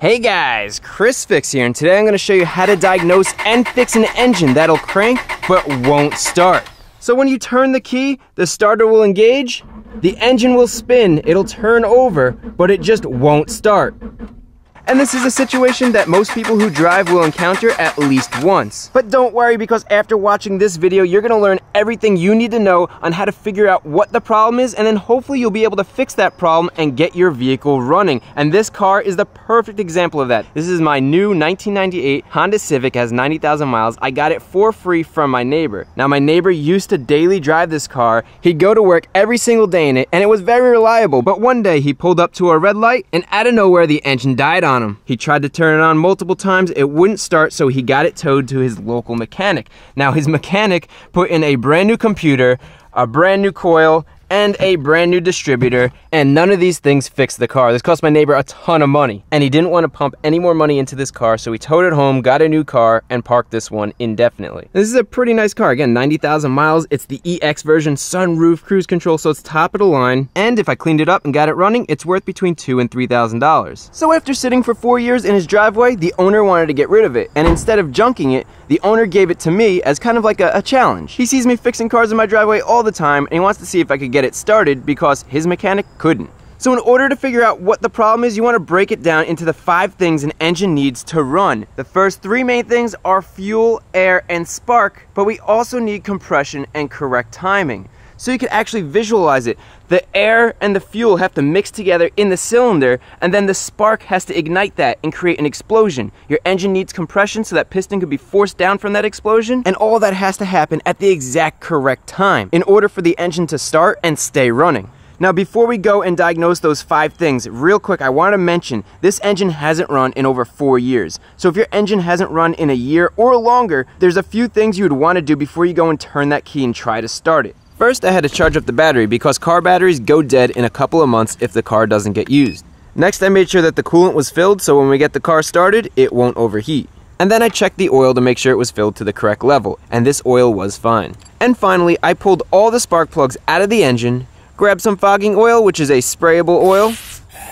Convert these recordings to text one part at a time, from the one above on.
Hey guys, Chris Fix here, and today I'm going to show you how to diagnose and fix an engine that'll crank but won't start. So when you turn the key, the starter will engage, the engine will spin, it'll turn over, but it just won't start. And this is a situation that most people who drive will encounter at least once. But don't worry, because after watching this video, you're gonna learn everything you need to know on how to figure out what the problem is, and then hopefully you'll be able to fix that problem and get your vehicle running. And this car is the perfect example of that. This is my new 1998 Honda Civic, has 90,000 miles. I got it for free from my neighbor. Now my neighbor used to daily drive this car. He'd go to work every single day in it, and it was very reliable. But one day he pulled up to a red light, and out of nowhere the engine died on him. He tried to turn it on multiple times, it wouldn't start, so he got it towed to his local mechanic. Now his mechanic put in a brand new computer, a brand new coil, and a brand new distributor, and none of these things fixed the car. This cost my neighbor a ton of money, and he didn't want to pump any more money into this car, so he towed it home, got a new car, and parked this one indefinitely. This is a pretty nice car. Again, 90,000 miles. It's the EX version, sunroof, cruise control, so it's top of the line, and if I cleaned it up and got it running, it's worth between $2,000 and $3,000. So after sitting for 4 years in his driveway, the owner wanted to get rid of it, and instead of junking it, the owner gave it to me as kind of like a challenge. He sees me fixing cars in my driveway all the time, and he wants to see if I could get it started because his mechanic couldn't. So in order to figure out what the problem is, you want to break it down into the 5 things an engine needs to run. The first 3 main things are fuel, air, and spark, but we also need compression and correct timing. So you can actually visualize it. The air and the fuel have to mix together in the cylinder, and then the spark has to ignite that and create an explosion. Your engine needs compression so that piston could be forced down from that explosion, and all that has to happen at the exact correct time in order for the engine to start and stay running. Now before we go and diagnose those 5 things, real quick I want to mention this engine hasn't run in over 4 years. So if your engine hasn't run in a year or longer, there's a few things you would want to do before you go and turn that key and try to start it. First, I had to charge up the battery because car batteries go dead in a couple of months if the car doesn't get used. Next, I made sure that the coolant was filled so when we get the car started, it won't overheat. And then I checked the oil to make sure it was filled to the correct level, and this oil was fine. And finally, I pulled all the spark plugs out of the engine, grabbed some fogging oil, which is a sprayable oil,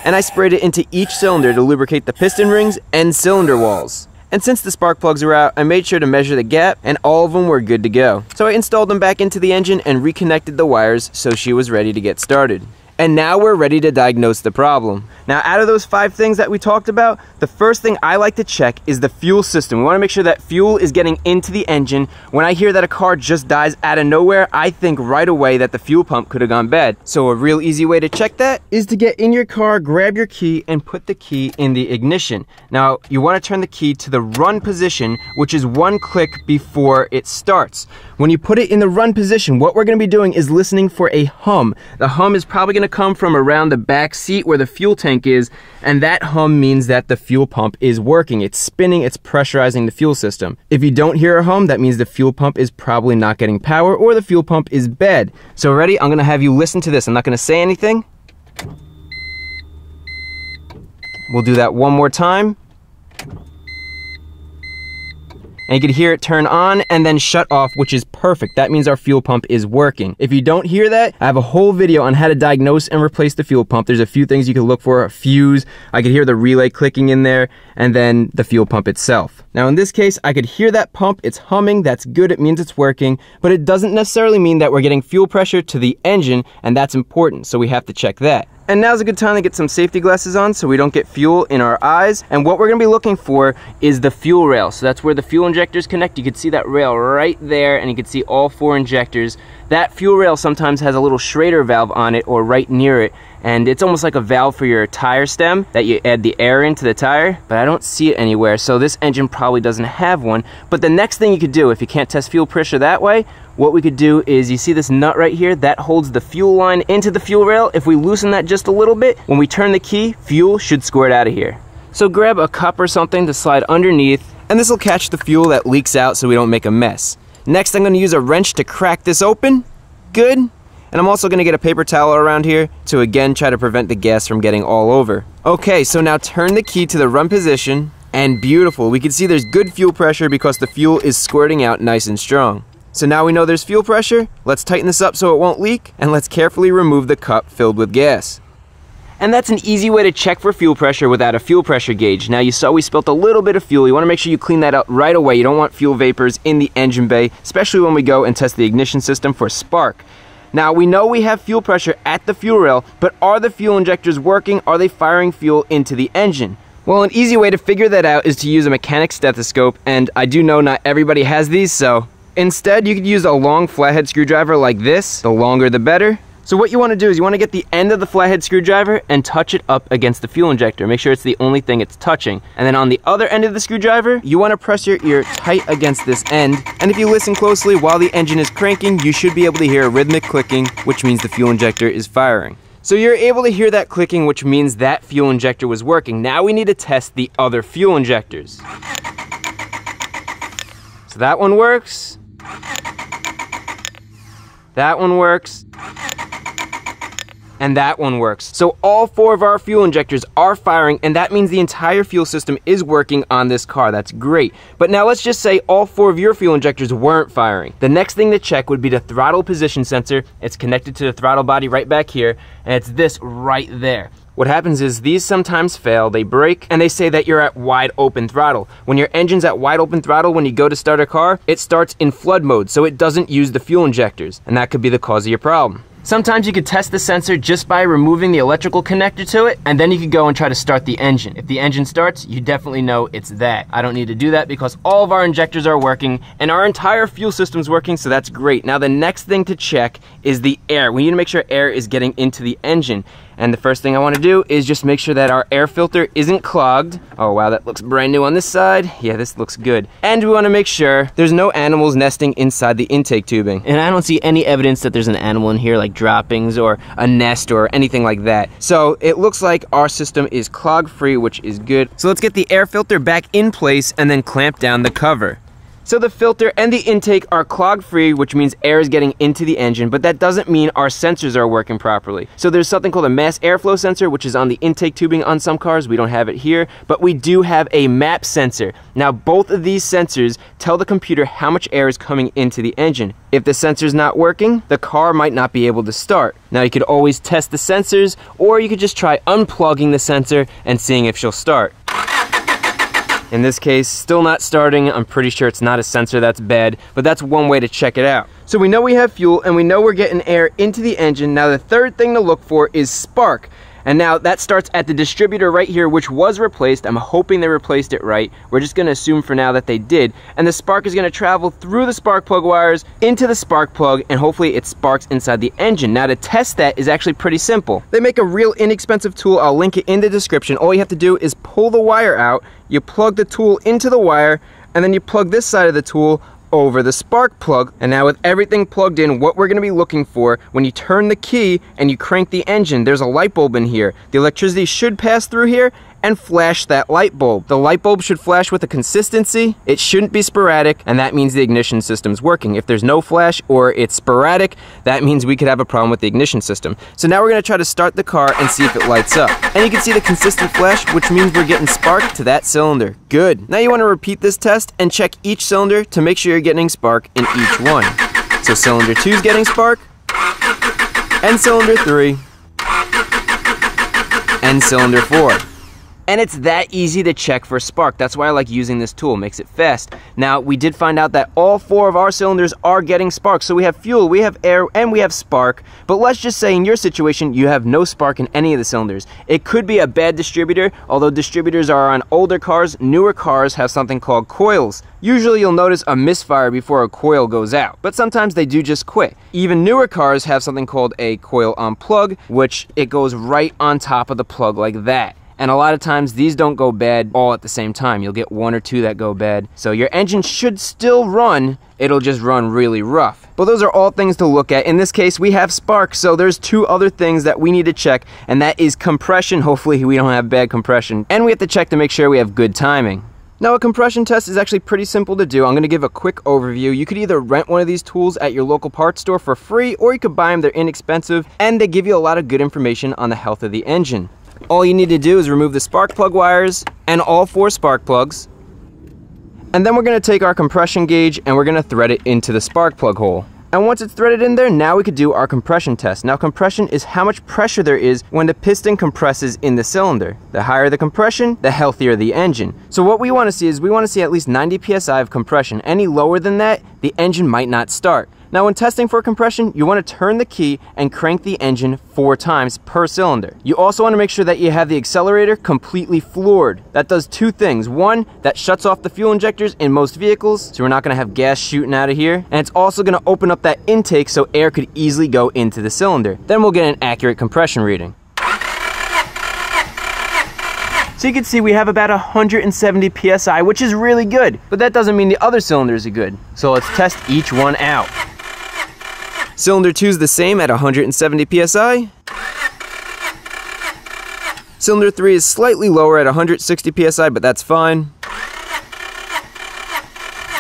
and I sprayed it into each cylinder to lubricate the piston rings and cylinder walls. And since the spark plugs were out, I made sure to measure the gap, and all of them were good to go. So I installed them back into the engine and reconnected the wires so she was ready to get started. And now we're ready to diagnose the problem. Now out of those 5 things that we talked about, the first thing I like to check is the fuel system. We want to make sure that fuel is getting into the engine. When I hear that a car just dies out of nowhere, I think right away that the fuel pump could have gone bad. So a real easy way to check that is to get in your car, grab your key, and put the key in the ignition. Now you want to turn the key to the run position, which is 1 click before it starts. When you put it in the run position, what we're going to be doing is listening for a hum. The hum is probably going to come from around the back seat where the fuel tank is, and that hum means that the fuel pump is working. It's spinning, it's pressurizing the fuel system. If you don't hear a hum, that means the fuel pump is probably not getting power or the fuel pump is bad. So ready? I'm going to have you listen to this. I'm not going to say anything. We'll do that one more time. And you can hear it turn on and then shut off, which is perfect. That means our fuel pump is working. If you don't hear that, I have a whole video on how to diagnose and replace the fuel pump. There's a few things you can look for, a fuse. I could hear the relay clicking in there, and then the fuel pump itself. Now in this case, I could hear that pump, it's humming, that's good, it means it's working, but it doesn't necessarily mean that we're getting fuel pressure to the engine, and that's important, so we have to check that. And now's a good time to get some safety glasses on so we don't get fuel in our eyes. And what we're going to be looking for is the fuel rail. So that's where the fuel injectors connect. You can see that rail right there, and you can see all 4 injectors. That fuel rail sometimes has a little Schrader valve on it or right near it. And it's almost like a valve for your tire stem that you add the air into the tire, but I don't see it anywhere, so this engine probably doesn't have one. But the next thing you could do, if you can't test fuel pressure that way, what we could do is, you see this nut right here, that holds the fuel line into the fuel rail. If we loosen that just a little bit, when we turn the key, fuel should squirt out of here. So grab a cup or something to slide underneath, and this will catch the fuel that leaks out so we don't make a mess. Next, I'm going to use a wrench to crack this open. Good. And I'm also going to get a paper towel around here to again try to prevent the gas from getting all over. Okay, so now turn the key to the run position, and beautiful. We can see there's good fuel pressure because the fuel is squirting out nice and strong. So now we know there's fuel pressure. Let's tighten this up so it won't leak, and let's carefully remove the cup filled with gas. And that's an easy way to check for fuel pressure without a fuel pressure gauge. Now you saw we spilt a little bit of fuel. You want to make sure you clean that out right away. You don't want fuel vapors in the engine bay, especially when we go and test the ignition system for spark. Now we know we have fuel pressure at the fuel rail, but are the fuel injectors working? Are they firing fuel into the engine? Well, an easy way to figure that out is to use a mechanic stethoscope, and I do know not everybody has these, so instead you could use a long flathead screwdriver like this. The longer the better. So what you want to do is you want to get the end of the flathead screwdriver and touch it up against the fuel injector. Make sure it's the only thing it's touching. And then on the other end of the screwdriver, you want to press your ear tight against this end. And if you listen closely while the engine is cranking, you should be able to hear a rhythmic clicking, which means the fuel injector is firing. So you're able to hear that clicking, which means that fuel injector was working. Now we need to test the other fuel injectors. So that one works. That one works. And that one works. So all 4 of our fuel injectors are firing, and that means the entire fuel system is working on this car. That's great. But now let's just say all 4 of your fuel injectors weren't firing. The next thing to check would be the throttle position sensor. It's connected to the throttle body right back here, and it's this right there. What happens is these sometimes fail, they break, and they say that you're at wide open throttle. When your engine's at wide open throttle, when you go to start a car, it starts in flood mode, so it doesn't use the fuel injectors, and that could be the cause of your problem. Sometimes you could test the sensor just by removing the electrical connector to it, and then you could go and try to start the engine. If the engine starts, you definitely know it's that. I don't need to do that because all of our injectors are working and our entire fuel system's working, so that's great. Now the next thing to check is the air. We need to make sure air is getting into the engine. And the first thing I want to do is just make sure that our air filter isn't clogged. Oh wow, that looks brand new on this side. Yeah, this looks good. And we want to make sure there's no animals nesting inside the intake tubing. And I don't see any evidence that there's an animal in here, like droppings or a nest or anything like that. So it looks like our system is clog free, which is good. So let's get the air filter back in place and then clamp down the cover. So the filter and the intake are clog free, which means air is getting into the engine, but that doesn't mean our sensors are working properly. So there's something called a mass airflow sensor, which is on the intake tubing on some cars. We don't have it here, but we do have a MAP sensor. Now both of these sensors tell the computer how much air is coming into the engine. If the sensor's not working, the car might not be able to start. Now you could always test the sensors, or you could just try unplugging the sensor and seeing if she'll start. In this case, still not starting. I'm pretty sure it's not a sensor that's bad, but that's one way to check it out. So we know we have fuel and we know we're getting air into the engine. Now the third thing to look for is spark. And now that starts at the distributor right here, which was replaced. I'm hoping they replaced it right. We're just gonna assume for now that they did. And the spark is gonna travel through the spark plug wires into the spark plug, and hopefully it sparks inside the engine. Now to test that is actually pretty simple. They make a real inexpensive tool. I'll link it in the description. All you have to do is pull the wire out, you plug the tool into the wire, and then you plug this side of the tool over the spark plug. And now with everything plugged in, what we're going to be looking for, when you turn the key and you crank the engine, there's a light bulb in here. The electricity should pass through here and flash that light bulb. The light bulb should flash with a consistency. It shouldn't be sporadic, and that means the ignition system's working. If there's no flash or it's sporadic, that means we could have a problem with the ignition system. So now we're gonna try to start the car and see if it lights up. And you can see the consistent flash, which means we're getting spark to that cylinder. Good. Now you wanna repeat this test and check each cylinder to make sure you're getting spark in each one. So cylinder 2 is getting spark, and cylinder 3, and cylinder 4. And it's that easy to check for spark. That's why I like using this tool, makes it fast. Now, we did find out that all 4 of our cylinders are getting spark. So we have fuel, we have air, and we have spark. But let's just say in your situation, you have no spark in any of the cylinders. It could be a bad distributor, although distributors are on older cars. Newer cars have something called coils. Usually you'll notice a misfire before a coil goes out, but sometimes they do just quit. Even newer cars have something called a coil on plug, which it goes right on top of the plug like that. And a lot of times these don't go bad all at the same time. You'll get 1 or 2 that go bad. So your engine should still run, it'll just run really rough. But those are all things to look at. In this case, we have spark, so there's 2 other things that we need to check, and that is compression. Hopefully we don't have bad compression. And we have to check to make sure we have good timing. Now a compression test is actually pretty simple to do. I'm going to give a quick overview. You could either rent one of these tools at your local parts store for free, or you could buy them. They're inexpensive, and they give you a lot of good information on the health of the engine. All you need to do is remove the spark plug wires and all 4 spark plugs. And then we're going to take our compression gauge and we're going to thread it into the spark plug hole. And once it's threaded in there, now we could do our compression test. Now compression is how much pressure there is when the piston compresses in the cylinder. The higher the compression, the healthier the engine. So what we want to see is we want to see at least 90 psi of compression. Any lower than that, the engine might not start. Now when testing for compression, you want to turn the key and crank the engine 4 times per cylinder. You also want to make sure that you have the accelerator completely floored. That does 2 things. 1, that shuts off the fuel injectors in most vehicles, so we're not going to have gas shooting out of here. And it's also going to open up that intake so air could easily go into the cylinder. Then we'll get an accurate compression reading. So you can see we have about 170 psi, which is really good, but that doesn't mean the other cylinders are good. So let's test each one out. Cylinder 2 is the same at 170 psi. Cylinder 3 is slightly lower at 160 psi, but that's fine.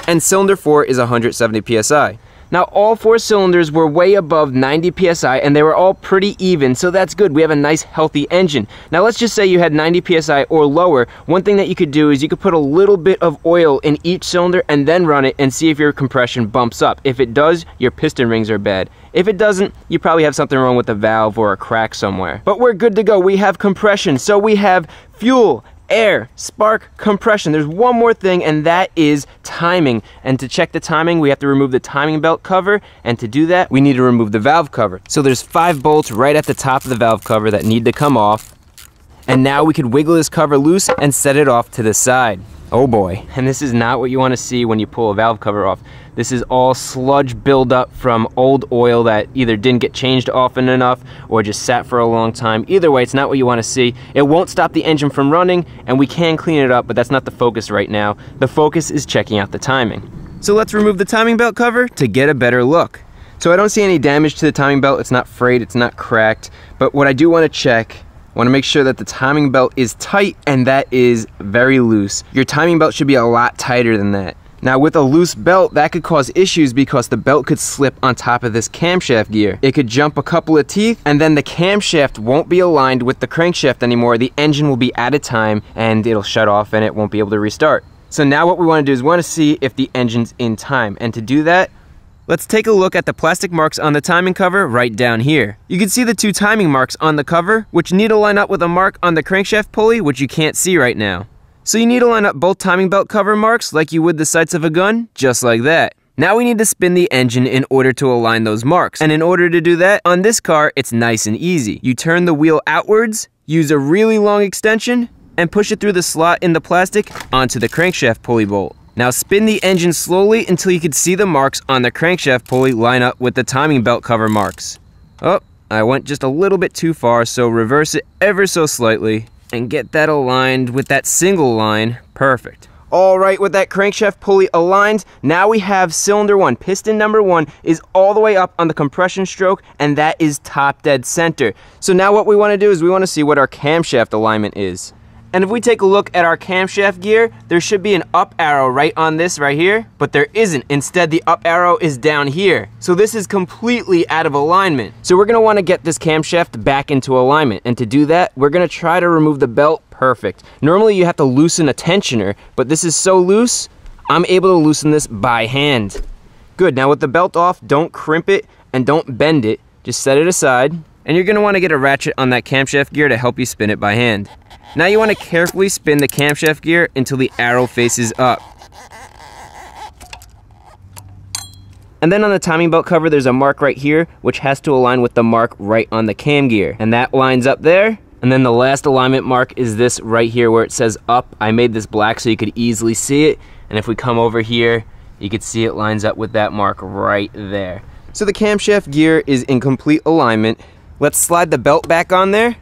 And cylinder 4 is 170 psi. Now all 4 cylinders were way above 90 psi and they were all pretty even, so that's good. We have a nice healthy engine. Now let's just say you had 90 psi or lower. One thing that you could do is you could put a little bit of oil in each cylinder and then run it and see if your compression bumps up. If it does, your piston rings are bad. If it doesn't, you probably have something wrong with the valve or a crack somewhere. But we're good to go. We have compression, so we have fuel, air, spark, compression. There's one more thing, and that is timing. And to check the timing, we have to remove the timing belt cover, and to do that, we need to remove the valve cover. So there's 5 bolts right at the top of the valve cover that need to come off. And now we could wiggle this cover loose and set it off to the side. Oh boy. And this is not what you want to see when you pull a valve cover off. This is all sludge buildup from old oil that either didn't get changed often enough or just sat for a long time. Either way, it's not what you want to see. It won't stop the engine from running, and we can clean it up, but that's not the focus right now. The focus is checking out the timing. So let's remove the timing belt cover to get a better look. So I don't see any damage to the timing belt. It's not frayed, it's not cracked. But what I do want to check, I want to make sure that the timing belt is tight, and that is very loose. Your timing belt should be a lot tighter than that. Now with a loose belt, that could cause issues because the belt could slip on top of this camshaft gear. It could jump a couple of teeth, and then the camshaft won't be aligned with the crankshaft anymore. The engine will be out of time, and it'll shut off, and it won't be able to restart. So now what we want to do is we want to see if the engine's in time. And to do that, let's take a look at the plastic marks on the timing cover right down here. You can see the 2 timing marks on the cover, which need to line up with a mark on the crankshaft pulley, which you can't see right now. So you need to line up both timing belt cover marks like you would the sights of a gun, just like that. Now we need to spin the engine in order to align those marks. And in order to do that, on this car, it's nice and easy. You turn the wheel outwards, use a really long extension, and push it through the slot in the plastic onto the crankshaft pulley bolt. Now spin the engine slowly until you can see the marks on the crankshaft pulley line up with the timing belt cover marks. Oh, I went just a little bit too far, so reverse it ever so slightly and get that aligned with that single line. Perfect. All right, with that crankshaft pulley aligned, now we have cylinder 1. Piston number 1 is all the way up on the compression stroke, and that is top dead center. So now what we want to do is we want to see what our camshaft alignment is. And if we take a look at our camshaft gear, there should be an up arrow right on this right here, but there isn't. Instead, the up arrow is down here. So this is completely out of alignment. So we're gonna wanna get this camshaft back into alignment. And to do that, we're gonna try to remove the belt. Perfect. Normally you have to loosen a tensioner, but this is so loose, I'm able to loosen this by hand. Good, now with the belt off, don't crimp it and don't bend it. Just set it aside. And you're gonna wanna get a ratchet on that camshaft gear to help you spin it by hand. Now you want to carefully spin the camshaft gear until the arrow faces up. And then on the timing belt cover, there's a mark right here, which has to align with the mark right on the cam gear. And that lines up there. And then the last alignment mark is this right here where it says up. I made this black so you could easily see it. And if we come over here, you can see it lines up with that mark right there. So the camshaft gear is in complete alignment. Let's slide the belt back on there.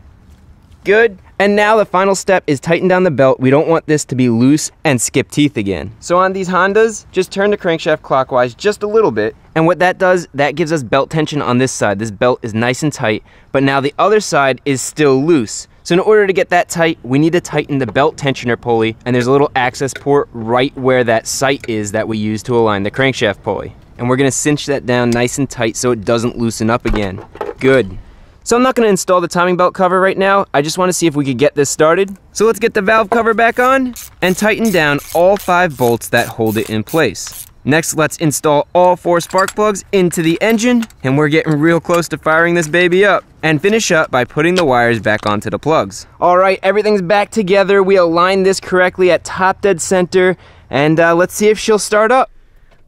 Good. And now the final step is tighten down the belt. We don't want this to be loose and skip teeth again. So on these Hondas, just turn the crankshaft clockwise just a little bit. And what that does, that gives us belt tension on this side. This belt is nice and tight, but now the other side is still loose. So in order to get that tight, we need to tighten the belt tensioner pulley, and there's a little access port right where that sight is that we use to align the crankshaft pulley. And we're gonna cinch that down nice and tight so it doesn't loosen up again. Good. So I'm not going to install the timing belt cover right now. I just want to see if we could get this started. So let's get the valve cover back on and tighten down all 5 bolts that hold it in place. Next, let's install all 4 spark plugs into the engine, and we're getting real close to firing this baby up. And finish up by putting the wires back onto the plugs. All right, everything's back together. We aligned this correctly at top dead center, and let's see if she'll start up.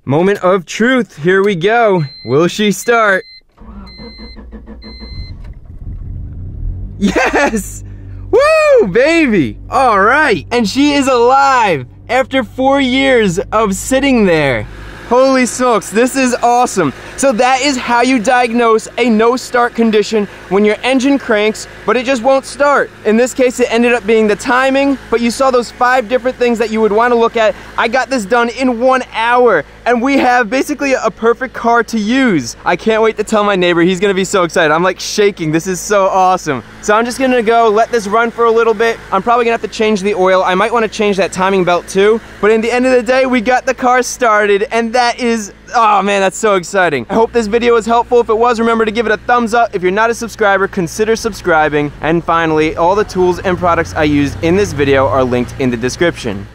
Moment of truth, here we go. Will she start? Yes! Woo, baby! All right, and she is alive after 4 years of sitting there. Holy smokes, this is awesome. So that is how you diagnose a no start condition when your engine cranks, but it just won't start. In this case, it ended up being the timing, but you saw those 5 different things that you would want to look at. I got this done in 1 hour, and we have basically a perfect car to use. I can't wait to tell my neighbor. He's gonna be so excited. I'm like shaking. This is so awesome. So I'm just gonna go let this run for a little bit. I'm probably gonna have to change the oil. I might wanna change that timing belt too, but in the end of the day, we got the car started, and that is, oh man, that's so exciting. I hope this video was helpful. If it was, remember to give it a thumbs up. If you're not a subscriber, consider subscribing. And finally, all the tools and products I used in this video are linked in the description.